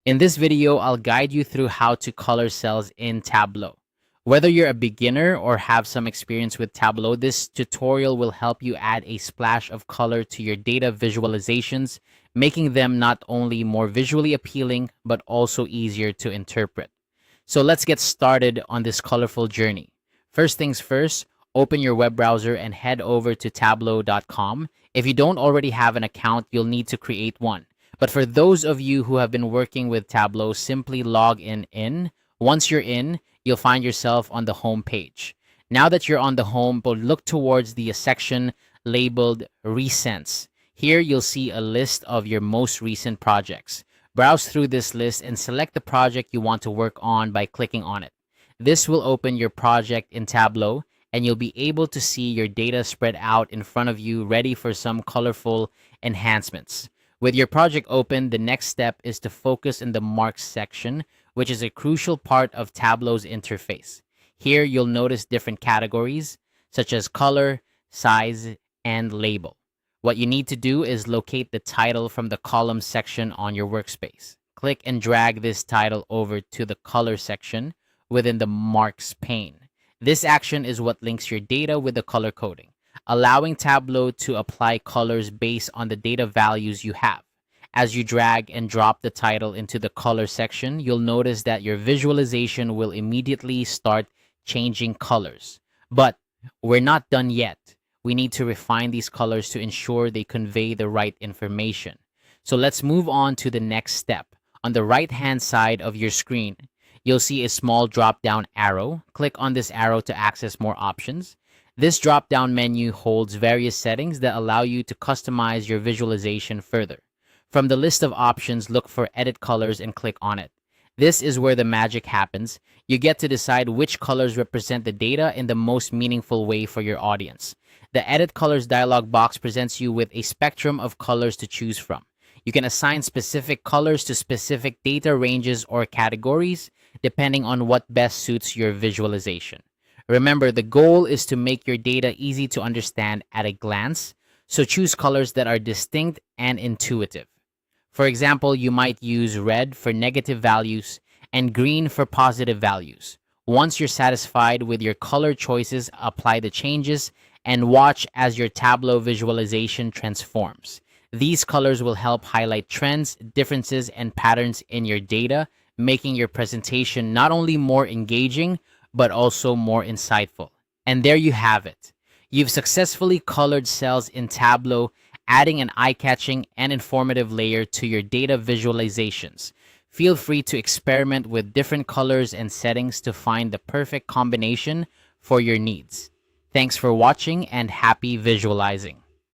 In this video, I'll guide you through how to color cells in Tableau. Whether you're a beginner or have some experience with Tableau, this tutorial will help you add a splash of color to your data visualizations, making them not only more visually appealing, but also easier to interpret. So let's get started on this colorful journey. First things first, open your web browser and head over to tableau.com. If you don't already have an account, you'll need to create one. But for those of you who have been working with Tableau, simply log in. Once you're in, you'll find yourself on the home page. Now that you're on the home, look towards the section labeled Recents. Here you'll see a list of your most recent projects. Browse through this list and select the project you want to work on by clicking on it. This will open your project in Tableau, and you'll be able to see your data spread out in front of you, ready for some colorful enhancements. With your project open, the next step is to focus in the Marks section, which is a crucial part of Tableau's interface. Here, you'll notice different categories, such as color, size, and label. What you need to do is locate the title from the column section on your workspace. Click and drag this title over to the color section within the Marks pane. This action is what links your data with the color coding, allowing Tableau to apply colors based on the data values you have. As you drag and drop the title into the color section, you'll notice that your visualization will immediately start changing colors. But we're not done yet. We need to refine these colors to ensure they convey the right information. So let's move on to the next step. On the right-hand side of your screen, you'll see a small drop-down arrow. Click on this arrow to access more options. This drop-down menu holds various settings that allow you to customize your visualization further. From the list of options, look for Edit Colors and click on it. This is where the magic happens. You get to decide which colors represent the data in the most meaningful way for your audience. The Edit Colors dialog box presents you with a spectrum of colors to choose from. You can assign specific colors to specific data ranges or categories, depending on what best suits your visualization. Remember, the goal is to make your data easy to understand at a glance, so choose colors that are distinct and intuitive. For example, you might use red for negative values and green for positive values. Once you're satisfied with your color choices, apply the changes and watch as your Tableau visualization transforms. These colors will help highlight trends, differences, and patterns in your data, making your presentation not only more engaging, but also more insightful. And there you have it. You've successfully colored cells in Tableau, adding an eye-catching and informative layer to your data visualizations. Feel free to experiment with different colors and settings to find the perfect combination for your needs. Thanks for watching and happy visualizing.